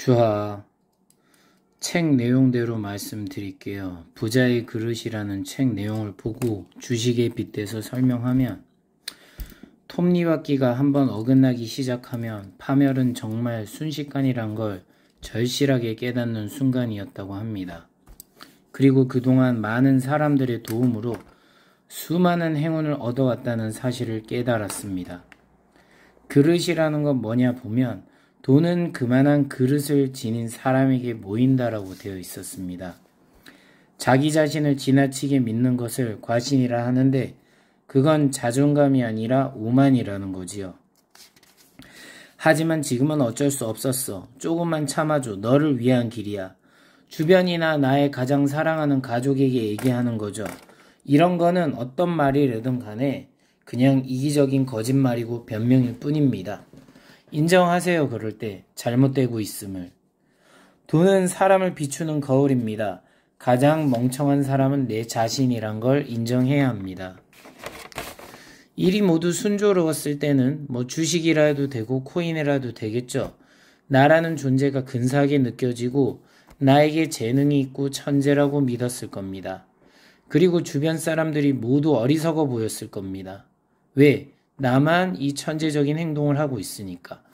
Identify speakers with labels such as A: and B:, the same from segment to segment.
A: 주하, 책 내용대로 말씀드릴게요. 부자의 그릇이라는 책 내용을 보고 주식에 빗대서 설명하면 톱니바퀴가 한번 어긋나기 시작하면 파멸은 정말 순식간이란 걸 절실하게 깨닫는 순간이었다고 합니다. 그리고 그동안 많은 사람들의 도움으로 수많은 행운을 얻어왔다는 사실을 깨달았습니다. 그릇이라는 건 뭐냐 보면 돈은 그만한 그릇을 지닌 사람에게 모인다라고 되어 있었습니다. 자기 자신을 지나치게 믿는 것을 과신이라 하는데 그건 자존감이 아니라 오만이라는 거지요. 하지만 지금은 어쩔 수 없었어. 조금만 참아줘. 너를 위한 길이야. 주변이나 나의 가장 사랑하는 가족에게 얘기하는 거죠. 이런 거는 어떤 말이라든 간에 그냥 이기적인 거짓말이고 변명일 뿐입니다. 인정하세요. 그럴 때 잘못되고 있음을. 돈은 사람을 비추는 거울입니다. 가장 멍청한 사람은 내 자신이란 걸 인정해야 합니다. 일이 모두 순조로웠을 때는 주식이라 해도 되고 코인이라도 되겠죠. 나라는 존재가 근사하게 느껴지고 나에게 재능이 있고 천재라고 믿었을 겁니다. 그리고 주변 사람들이 모두 어리석어 보였을 겁니다. 왜? 나만 이 천재적인 행동을 하고 있으니까.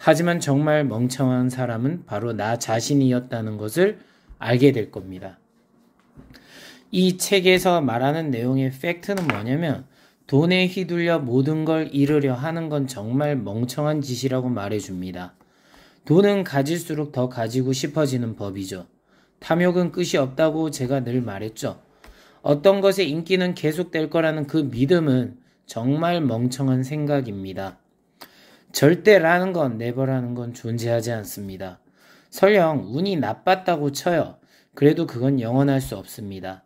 A: 하지만 정말 멍청한 사람은 바로 나 자신이었다는 것을 알게 될 겁니다. 이 책에서 말하는 내용의 팩트는 뭐냐면 돈에 휘둘려 모든 걸 이루려 하는 건 정말 멍청한 짓이라고 말해줍니다. 돈은 가질수록 더 가지고 싶어지는 법이죠. 탐욕은 끝이 없다고 제가 늘 말했죠. 어떤 것의 인기는 계속될 거라는 그 믿음은 정말 멍청한 생각입니다. 절대라는 건, 네버라는 건 존재하지 않습니다. 설령 운이 나빴다고 쳐요. 그래도 그건 영원할 수 없습니다.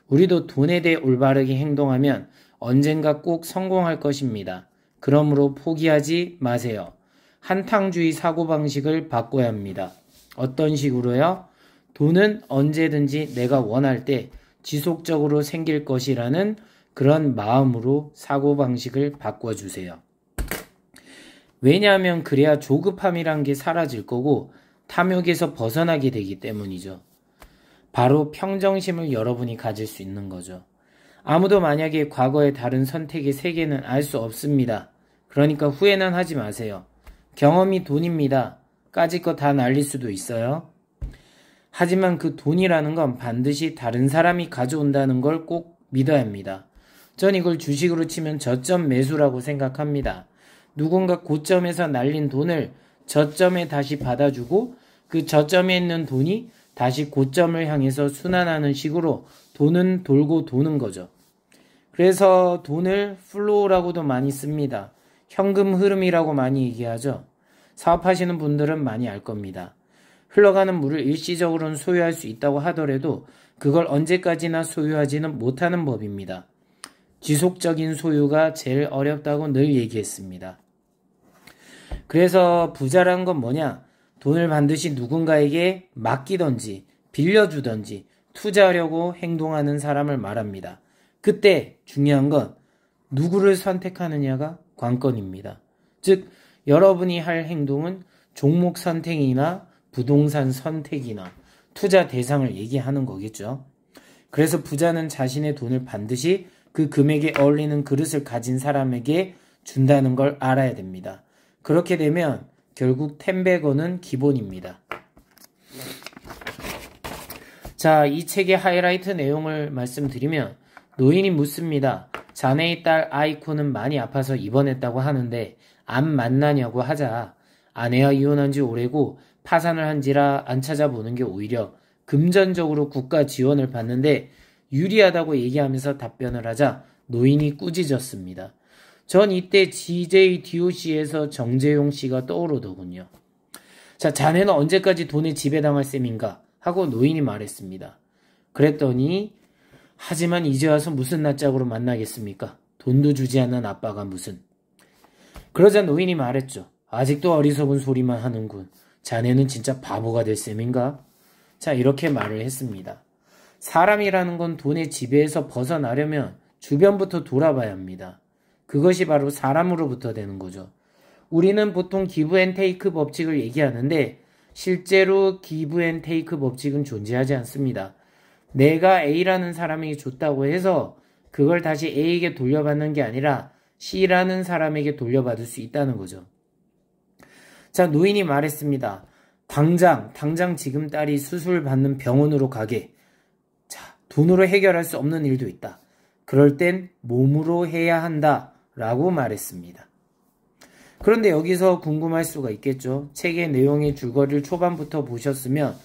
A: 우리도 돈에 대해 올바르게 행동하면 언젠가 꼭 성공할 것입니다. 그러므로 포기하지 마세요. 한탕주의 사고방식을 바꿔야 합니다. 어떤 식으로요? 돈은 언제든지 내가 원할 때 지속적으로 생길 것이라는 그런 마음으로 사고방식을 바꿔주세요. 왜냐하면 그래야 조급함이란 게 사라질 거고 탐욕에서 벗어나게 되기 때문이죠. 바로 평정심을 여러분이 가질 수 있는 거죠. 아무도 만약에 과거의 다른 선택의 세계는 알 수 없습니다. 그러니까 후회는 하지 마세요. 경험이 돈입니다. 까짓 거 다 날릴 수도 있어요. 하지만 그 돈이라는 건 반드시 다른 사람이 가져온다는 걸 꼭 믿어야 합니다. 전 이걸 주식으로 치면 저점 매수라고 생각합니다. 누군가 고점에서 날린 돈을 저점에 다시 받아주고 그 저점에 있는 돈이 다시 고점을 향해서 순환하는 식으로 돈은 돌고 도는 거죠. 그래서 돈을 플로우라고도 많이 씁니다. 현금 흐름이라고 많이 얘기하죠. 사업하시는 분들은 많이 알 겁니다. 흘러가는 물을 일시적으로는 소유할 수 있다고 하더라도 그걸 언제까지나 소유하지는 못하는 법입니다. 지속적인 소유가 제일 어렵다고 늘 얘기했습니다. 그래서 부자란 건 뭐냐? 돈을 반드시 누군가에게 맡기던지 빌려주던지 투자하려고 행동하는 사람을 말합니다. 그때 중요한 건 누구를 선택하느냐가 관건입니다. 즉 여러분이 할 행동은 종목 선택이나 부동산 선택이나 투자 대상을 얘기하는 거겠죠. 그래서 부자는 자신의 돈을 반드시 그 금액에 어울리는 그릇을 가진 사람에게 준다는 걸 알아야 됩니다. 그렇게 되면 결국 10배건은 기본입니다. 자, 이 책의 하이라이트 내용을 말씀드리면 노인이 묻습니다. 자네의 딸 아이코는 많이 아파서 입원했다고 하는데 안 만나냐고 하자. 아내와 이혼한 지 오래고 파산을 한지라 안 찾아보는 게 오히려 금전적으로 국가 지원을 받는데 유리하다고 얘기하면서 답변을 하자 노인이 꾸짖었습니다. 전 이때 GJDOC에서 정재용 씨가 떠오르더군요. 자, 자네는 언제까지 돈에 지배당할 셈인가? 하고 노인이 말했습니다. 그랬더니 하지만 이제 와서 무슨 낯짝으로 만나겠습니까? 돈도 주지 않는 아빠가 무슨. 그러자 노인이 말했죠. 아직도 어리석은 소리만 하는군. 자네는 진짜 바보가 될 셈인가? 자, 이렇게 말을 했습니다. 사람이라는 건 돈의 지배에서 벗어나려면 주변부터 돌아봐야 합니다. 그것이 바로 사람으로부터 되는 거죠. 우리는 보통 기브 앤 테이크 법칙을 얘기하는데 실제로 기브 앤 테이크 법칙은 존재하지 않습니다. 내가 A라는 사람에게 줬다고 해서 그걸 다시 A에게 돌려받는 게 아니라 C라는 사람에게 돌려받을 수 있다는 거죠. 자, 노인이 말했습니다. 당장 지금 딸이 수술 받는 병원으로 가게. 자, 돈으로 해결할 수 없는 일도 있다. 그럴 땐 몸으로 해야 한다. 라고 말했습니다. 그런데 여기서 궁금할 수가 있겠죠. 책의 내용의 줄거리를 초반부터 보셨으면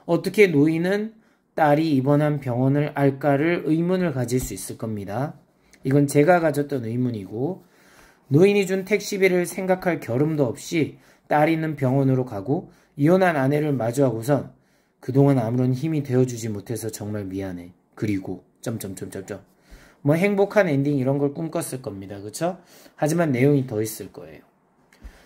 A: 어떻게 노인은 딸이 입원한 병원을 알까를 의문을 가질 수 있을 겁니다. 이건 제가 가졌던 의문이고, 노인이 준 택시비를 생각할 겨름도 없이 딸이 있는 병원으로 가고 이혼한 아내를 마주하고선 그동안 아무런 힘이 되어주지 못해서 정말 미안해. 그리고 뭐 행복한 엔딩 이런 걸 꿈꿨을 겁니다. 그쵸? 하지만 내용이 더 있을 거예요.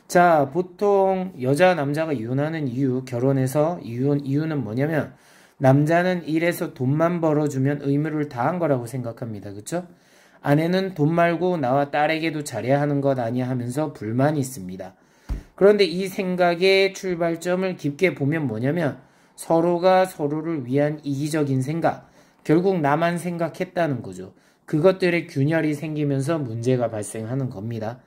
A: 자, 보통 여자 남자가 이혼하는 이유, 결혼해서 이유는 뭐냐면 남자는 일해서 돈만 벌어주면 의무를 다한 거라고 생각합니다. 그쵸? 아내는 돈 말고 나와 딸에게도 잘해야 하는 것 아니야 하면서 불만이 있습니다. 그런데 이 생각의 출발점을 깊게 보면 뭐냐면 서로가 서로를 위한 이기적인 생각, 결국 나만 생각했다는 거죠. 그것들의 균열이 생기면서 문제가 발생하는 겁니다.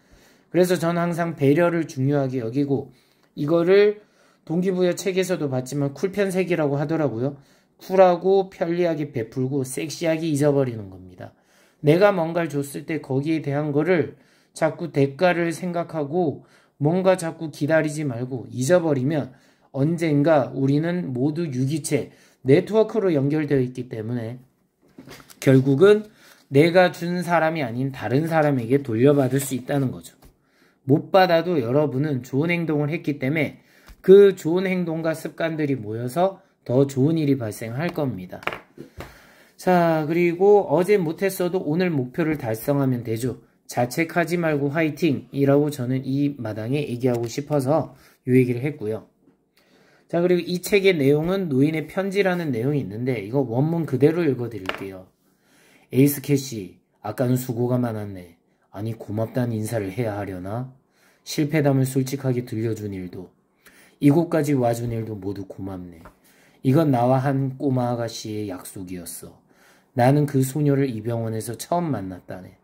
A: 그래서 저는 항상 배려를 중요하게 여기고 이거를 동기부여 책에서도 봤지만 쿨편색이라고 하더라고요. 쿨하고 편리하게 베풀고 섹시하게 잊어버리는 겁니다. 내가 뭔가를 줬을 때 거기에 대한 거를 자꾸 대가를 생각하고 뭔가 자꾸 기다리지 말고 잊어버리면 언젠가 우리는 모두 유기체, 네트워크로 연결되어 있기 때문에 결국은 내가 준 사람이 아닌 다른 사람에게 돌려받을 수 있다는 거죠. 못 받아도 여러분은 좋은 행동을 했기 때문에 그 좋은 행동과 습관들이 모여서 더 좋은 일이 발생할 겁니다. 자, 그리고 어제 못했어도 오늘 목표를 달성하면 되죠. 자책하지 말고 화이팅! 이라고 저는 이 마당에 얘기하고 싶어서 이 얘기를 했고요. 자, 그리고 이 책의 내용은 노인의 편지라는 내용이 있는데 이거 원문 그대로 읽어드릴게요. 에이스 캐시, 아까는 수고가 많았네. 아니 고맙다는 인사를 해야 하려나? 실패담을 솔직하게 들려준 일도 이곳까지 와준 일도 모두 고맙네. 이건 나와 한 꼬마 아가씨의 약속이었어. 나는 그 소녀를 이 병원에서 처음 만났다네.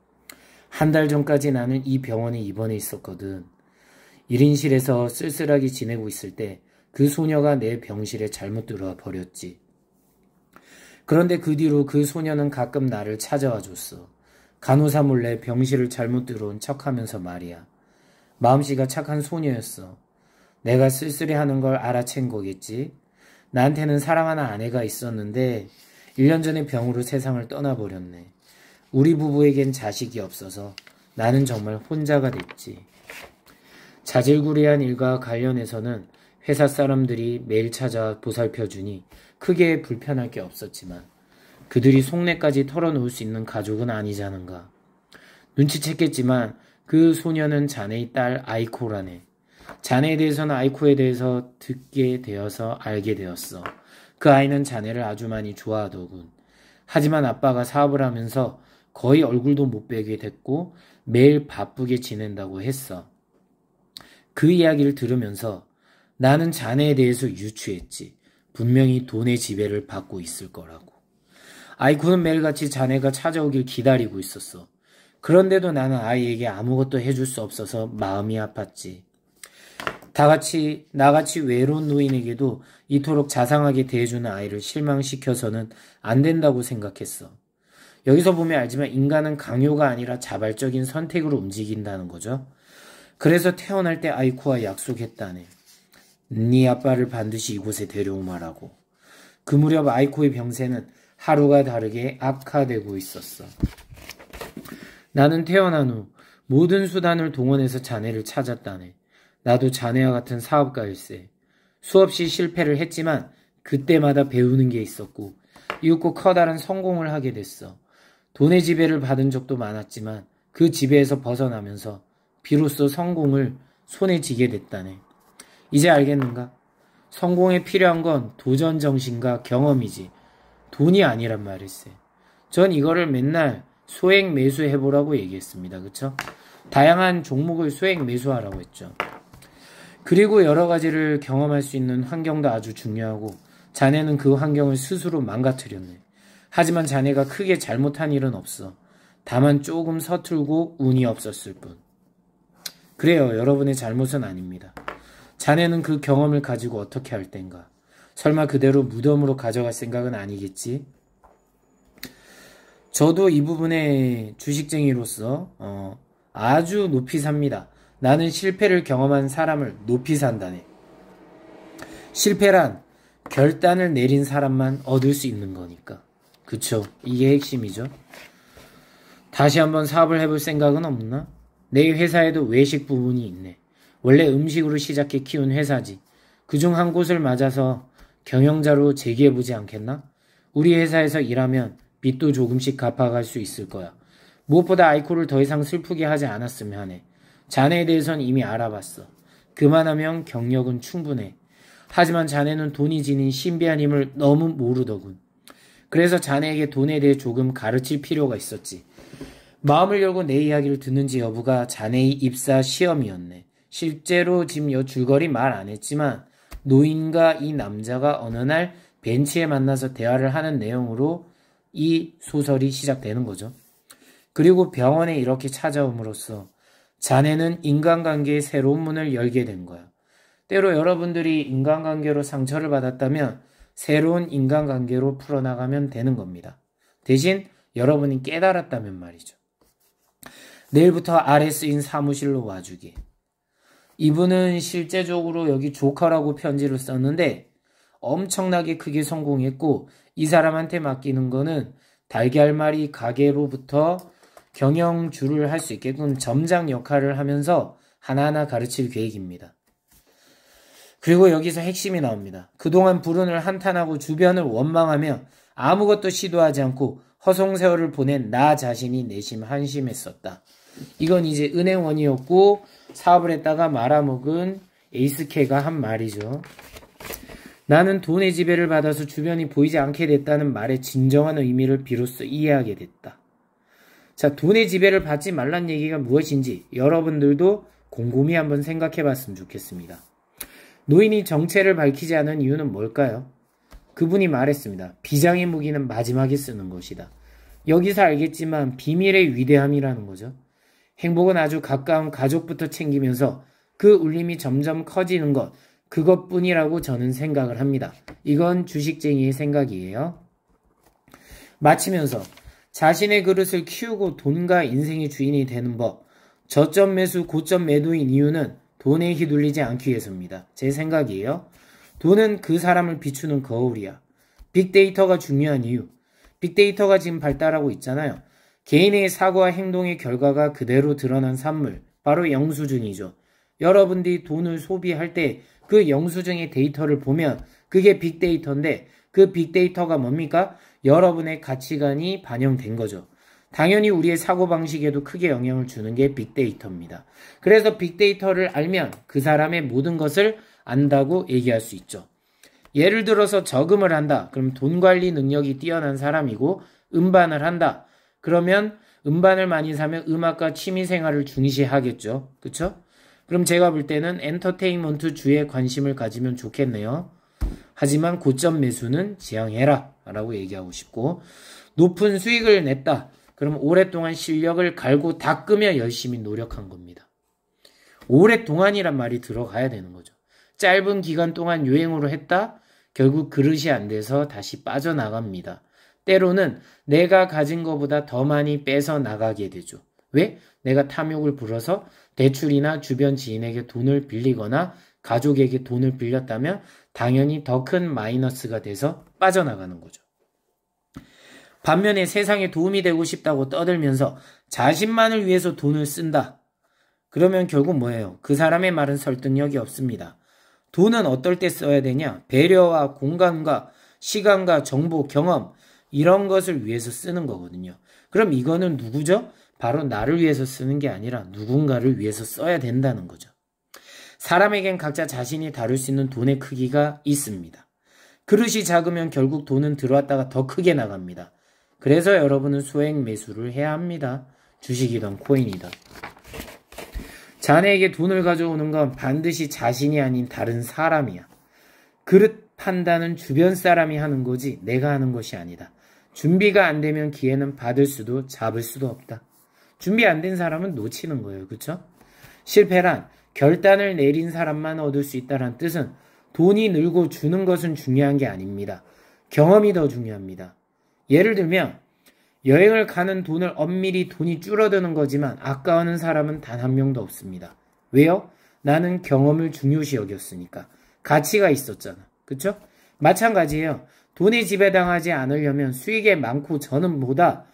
A: 한 달 전까지 나는 이 병원에 입원해 있었거든. 1인실에서 쓸쓸하게 지내고 있을 때 그 소녀가 내 병실에 잘못 들어와 버렸지. 그런데 그 뒤로 그 소녀는 가끔 나를 찾아와 줬어. 간호사 몰래 병실을 잘못 들어온 척하면서 말이야. 마음씨가 착한 소녀였어. 내가 쓸쓸해하는 걸 알아챈 거겠지. 나한테는 사랑하는 아내가 있었는데 1년 전에 병으로 세상을 떠나버렸네. 우리 부부에겐 자식이 없어서 나는 정말 혼자가 됐지. 자질구레한 일과 관련해서는 회사 사람들이 매일 찾아 보살펴주니 크게 불편할 게 없었지만 그들이 속내까지 털어놓을 수 있는 가족은 아니자는가. 눈치챘겠지만 그 소녀는 자네의 딸 아이코라네. 자네에 대해서는 아이코에 대해서 듣게 되어서 알게 되었어. 그 아이는 자네를 아주 많이 좋아하더군. 하지만 아빠가 사업을 하면서 거의 얼굴도 못 뵈게 됐고 매일 바쁘게 지낸다고 했어. 그 이야기를 들으면서 나는 자네에 대해서 유추했지. 분명히 돈의 지배를 받고 있을 거라고. 아이코는 매일같이 자네가 찾아오길 기다리고 있었어. 그런데도 나는 아이에게 아무것도 해줄 수 없어서 마음이 아팠지. 나같이 외로운 노인에게도 이토록 자상하게 대해주는 아이를 실망시켜서는 안 된다고 생각했어. 여기서 보면 알지만 인간은 강요가 아니라 자발적인 선택으로 움직인다는 거죠. 그래서 태어날 때 아이코와 약속했다네. 네 아빠를 반드시 이곳에 데려오마라고. 그 무렵 아이코의 병세는 하루가 다르게 악화되고 있었어. 나는 태어난 후 모든 수단을 동원해서 자네를 찾았다네. 나도 자네와 같은 사업가일세. 수없이 실패를 했지만 그때마다 배우는 게 있었고 이윽고 커다란 성공을 하게 됐어. 돈의 지배를 받은 적도 많았지만 그 지배에서 벗어나면서 비로소 성공을 손에 쥐게 됐다네. 이제 알겠는가? 성공에 필요한 건 도전 정신과 경험이지 돈이 아니란 말일세. 전 이거를 맨날 소액 매수해보라고 얘기했습니다. 그쵸? 다양한 종목을 소액 매수하라고 했죠. 그리고 여러 가지를 경험할 수 있는 환경도 아주 중요하고 자네는 그 환경을 스스로 망가뜨렸네. 하지만 자네가 크게 잘못한 일은 없어. 다만 조금 서툴고 운이 없었을 뿐. 그래요. 여러분의 잘못은 아닙니다. 자네는 그 경험을 가지고 어떻게 할 땐가. 설마 그대로 무덤으로 가져갈 생각은 아니겠지? 저도 이 부분에 주식쟁이로서 아주 높이 삽니다. 나는 실패를 경험한 사람을 높이 산다네. 실패란 결단을 내린 사람만 얻을 수 있는 거니까. 그쵸? 이게 핵심이죠. 다시 한번 사업을 해볼 생각은 없나? 내 회사에도 외식 부분이 있네. 원래 음식으로 시작해 키운 회사지. 그중 한 곳을 맞아서 경영자로 재기해보지 않겠나? 우리 회사에서 일하면 빚도 조금씩 갚아갈 수 있을 거야. 무엇보다 아이코를 더 이상 슬프게 하지 않았으면 하네. 자네에 대해선 이미 알아봤어. 그만하면 경력은 충분해. 하지만 자네는 돈이 지닌 신비한 힘을 너무 모르더군. 그래서 자네에게 돈에 대해 조금 가르칠 필요가 있었지. 마음을 열고 내 이야기를 듣는지 여부가 자네의 입사 시험이었네. 실제로 지금 줄거리 말 안 했지만 노인과 이 남자가 어느 날 벤치에 만나서 대화를 하는 내용으로 이 소설이 시작되는 거죠. 그리고 병원에 이렇게 찾아옴으로써 자네는 인간관계의 새로운 문을 열게 된 거야. 때로 여러분들이 인간관계로 상처를 받았다면 새로운 인간관계로 풀어나가면 되는 겁니다. 대신 여러분이 깨달았다면 말이죠. 내일부터 아래 쓰인 사무실로 와주기. 이분은 실제적으로 여기 조커라고 편지를 썼는데 엄청나게 크게 성공했고 이 사람한테 맡기는 거는 달걀말이 가게로부터 경영주를 할 수 있게끔 점장 역할을 하면서 하나하나 가르칠 계획입니다. 그리고 여기서 핵심이 나옵니다. 그동안 불운을 한탄하고 주변을 원망하며 아무것도 시도하지 않고 허송세월을 보낸 나 자신이 내심 한심했었다. 이건 이제 은행원이었고 사업을 했다가 말아먹은 에이스케가 한 말이죠. 나는 돈의 지배를 받아서 주변이 보이지 않게 됐다는 말의 진정한 의미를 비로소 이해하게 됐다. 자, 돈의 지배를 받지 말란 얘기가 무엇인지 여러분들도 곰곰이 한번 생각해 봤으면 좋겠습니다. 노인이 정체를 밝히지 않은 이유는 뭘까요? 그분이 말했습니다. 비장의 무기는 마지막에 쓰는 것이다. 여기서 알겠지만 비밀의 위대함이라는 거죠. 행복은 아주 가까운 가족부터 챙기면서 그 울림이 점점 커지는 것, 그것뿐이라고 저는 생각을 합니다. 이건 주식쟁이의 생각이에요. 마치면서 자신의 그릇을 키우고 돈과 인생의 주인이 되는 법, 저점 매수, 고점 매도인 이유는 돈에 휘둘리지 않기 위해서입니다. 제 생각이에요. 돈은 그 사람을 비추는 거울이야. 빅데이터가 중요한 이유. 빅데이터가 지금 발달하고 있잖아요. 개인의 사고와 행동의 결과가 그대로 드러난 산물, 바로 영수증이죠. 여러분들이 돈을 소비할 때 그 영수증의 데이터를 보면 그게 빅데이터인데 그 빅데이터가 뭡니까? 여러분의 가치관이 반영된 거죠. 당연히 우리의 사고방식에도 크게 영향을 주는 게 빅데이터입니다. 그래서 빅데이터를 알면 그 사람의 모든 것을 안다고 얘기할 수 있죠. 예를 들어서 저금을 한다. 그럼 돈 관리 능력이 뛰어난 사람이고 음반을 한다. 그러면 음반을 많이 사면 음악과 취미생활을 중시하겠죠. 그쵸? 그럼 제가 볼 때는 엔터테인먼트 주에 관심을 가지면 좋겠네요. 하지만 고점 매수는 지양해라 라고 얘기하고 싶고 높은 수익을 냈다. 그럼 오랫동안 실력을 갈고 닦으며 열심히 노력한 겁니다. 오랫동안이란 말이 들어가야 되는 거죠. 짧은 기간 동안 유행으로 했다? 결국 그릇이 안 돼서 다시 빠져나갑니다. 때로는 내가 가진 것보다 더 많이 빼서 나가게 되죠. 왜? 내가 탐욕을 불어서 대출이나 주변 지인에게 돈을 빌리거나 가족에게 돈을 빌렸다면 당연히 더 큰 마이너스가 돼서 빠져나가는 거죠. 반면에 세상에 도움이 되고 싶다고 떠들면서 자신만을 위해서 돈을 쓴다. 그러면 결국 뭐예요? 그 사람의 말은 설득력이 없습니다. 돈은 어떨 때 써야 되냐? 배려와 공감과 시간과 정보, 경험 이런 것을 위해서 쓰는 거거든요. 그럼 이거는 누구죠? 바로 나를 위해서 쓰는 게 아니라 누군가를 위해서 써야 된다는 거죠. 사람에겐 각자 자신이 다룰 수 있는 돈의 크기가 있습니다. 그릇이 작으면 결국 돈은 들어왔다가 더 크게 나갑니다. 그래서 여러분은 소액 매수를 해야 합니다. 주식이든 코인이든. 자네에게 돈을 가져오는 건 반드시 자신이 아닌 다른 사람이야. 그릇 판단은 주변 사람이 하는 거지 내가 하는 것이 아니다. 준비가 안 되면 기회는 받을 수도 잡을 수도 없다. 준비 안 된 사람은 놓치는 거예요. 그쵸? 실패란 결단을 내린 사람만 얻을 수 있다는 뜻은 돈이 늘고 주는 것은 중요한 게 아닙니다. 경험이 더 중요합니다. 예를 들면 여행을 가는 돈을 엄밀히 돈이 줄어드는 거지만 아까워하는 사람은 단 한 명도 없습니다. 왜요? 나는 경험을 중요시 여겼으니까. 가치가 있었잖아. 그쵸? 마찬가지예요. 돈에 지배당하지 않으려면 수익이 많고 적음보다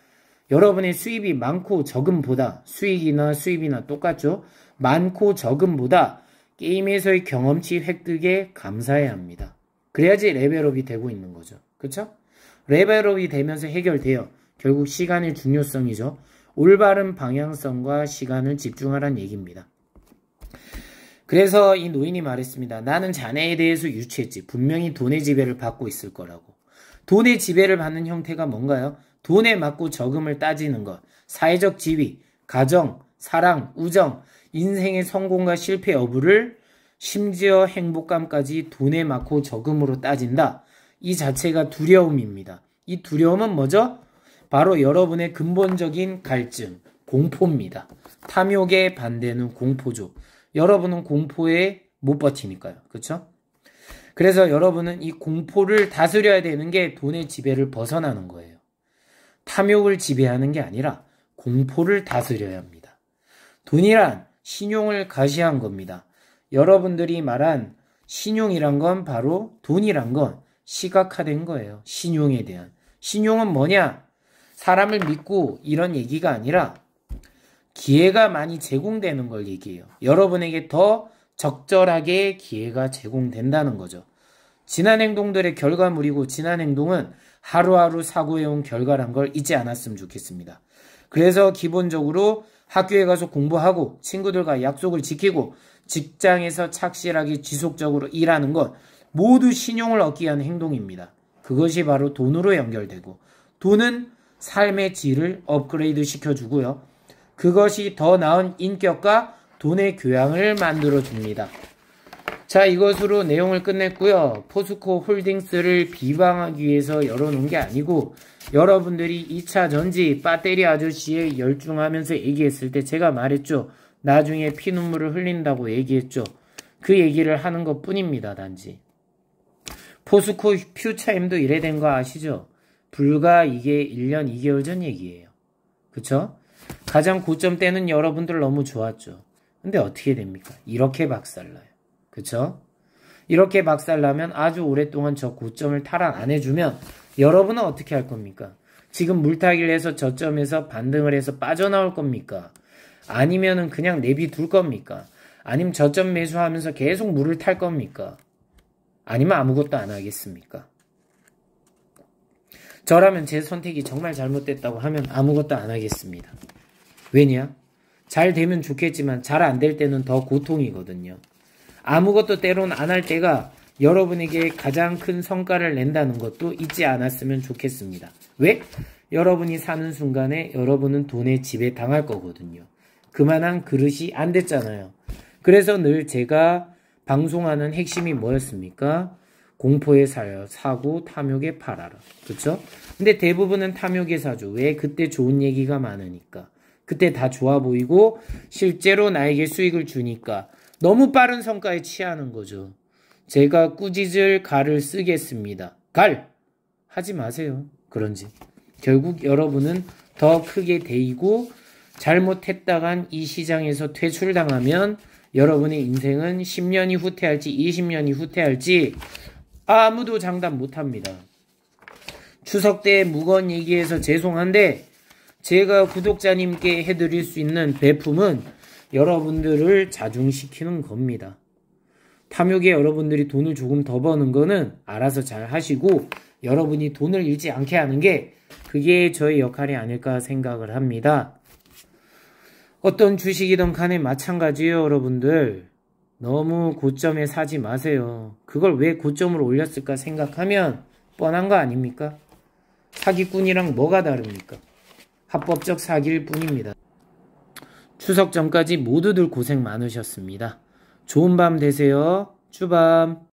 A: 여러분의 수입이 많고 적음보다 수입이나 똑같죠? 많고 적음보다 게임에서의 경험치 획득에 감사해야 합니다. 그래야지 레벨업이 되고 있는 거죠. 그쵸? 레벨업이 되면서 해결돼요. 결국 시간의 중요성이죠. 올바른 방향성과 시간을 집중하라는 얘기입니다. 그래서 이 노인이 말했습니다. 나는 자네에 대해서 유추했지. 분명히 돈의 지배를 받고 있을 거라고. 돈의 지배를 받는 형태가 뭔가요? 돈에 맞고 적음을 따지는 것. 사회적 지위, 가정, 사랑, 우정, 인생의 성공과 실패 여부를 심지어 행복감까지 돈에 맞고 적음으로 따진다. 이 자체가 두려움입니다. 이 두려움은 뭐죠? 바로 여러분의 근본적인 갈증, 공포입니다. 탐욕의 반대는 공포죠. 여러분은 공포에 못 버티니까요. 그렇죠? 그래서 여러분은 이 공포를 다스려야 되는 게 돈의 지배를 벗어나는 거예요. 탐욕을 지배하는 게 아니라 공포를 다스려야 합니다. 돈이란 신용을 가시한 겁니다. 여러분들이 말한 신용이란 건 바로 돈이란 건 시각화된 거예요. 신용에 대한. 신용은 뭐냐? 사람을 믿고 이런 얘기가 아니라 기회가 많이 제공되는 걸 얘기해요. 여러분에게 더 적절하게 기회가 제공된다는 거죠. 지난 행동들의 결과물이고 지난 행동은 하루하루 사고해온 결과란 걸 잊지 않았으면 좋겠습니다. 그래서 기본적으로 학교에 가서 공부하고 친구들과 약속을 지키고 직장에서 착실하게 지속적으로 일하는 것 모두 신용을 얻기 위한 행동입니다. 그것이 바로 돈으로 연결되고 돈은 삶의 질을 업그레이드 시켜주고요. 그것이 더 나은 인격과 돈의 교양을 만들어줍니다. 자, 이것으로 내용을 끝냈고요. 포스코 홀딩스를 비방하기 위해서 열어놓은 게 아니고 여러분들이 2차 전지 배터리 아저씨에 열중하면서 얘기했을 때 제가 말했죠. 나중에 피눈물을 흘린다고 얘기했죠. 그 얘기를 하는 것 뿐입니다. 단지. 포스코 퓨처엠도 이래 된 거 아시죠? 불과 이게 1년 2개월 전 얘기예요. 그쵸? 가장 고점 때는 여러분들 너무 좋았죠. 근데 어떻게 됩니까? 이렇게 박살나요. 그쵸? 이렇게 박살나면 아주 오랫동안 저 고점을 탈환 안 해주면 여러분은 어떻게 할 겁니까? 지금 물타기를 해서 저점에서 반등을 해서 빠져나올 겁니까? 아니면은 그냥 내비둘 겁니까? 아니면 저점 매수하면서 계속 물을 탈 겁니까? 아니면 아무것도 안 하겠습니까? 저라면 제 선택이 정말 잘못됐다고 하면 아무것도 안 하겠습니다. 왜냐? 잘 되면 좋겠지만 잘 안 될 때는 더 고통이거든요. 아무것도 때론 안 할 때가 여러분에게 가장 큰 성과를 낸다는 것도 잊지 않았으면 좋겠습니다. 왜? 여러분이 사는 순간에 여러분은 돈에 지배당할 거거든요. 그만한 그릇이 안 됐잖아요. 그래서 늘 제가 방송하는 핵심이 뭐였습니까? 공포에 사고 탐욕에 팔아라. 그쵸? 근데 대부분은 탐욕에 사죠. 왜? 그때 좋은 얘기가 많으니까. 그때 다 좋아 보이고 실제로 나에게 수익을 주니까 너무 빠른 성과에 취하는 거죠. 제가 꾸짖을 갈을 쓰겠습니다. 갈! 하지 마세요. 그런지. 결국 여러분은 더 크게 데이고 잘못했다간 이 시장에서 퇴출당하면 여러분의 인생은 10년이 후퇴할지 20년이 후퇴할지 아무도 장담 못합니다. 추석 때 무거운 얘기해서 죄송한데 제가 구독자님께 해드릴 수 있는 배품은 여러분들을 자중시키는 겁니다. 탐욕에 여러분들이 돈을 조금 더 버는 거는 알아서 잘 하시고 여러분이 돈을 잃지 않게 하는 게 그게 저의 역할이 아닐까 생각을 합니다. 어떤 주식이든 간에 마찬가지예요, 여러분들. 너무 고점에 사지 마세요. 그걸 왜 고점으로 올렸을까 생각하면 뻔한 거 아닙니까? 사기꾼이랑 뭐가 다릅니까? 합법적 사기일 뿐입니다. 추석 전까지 모두들 고생 많으셨습니다. 좋은 밤 되세요. 주밤.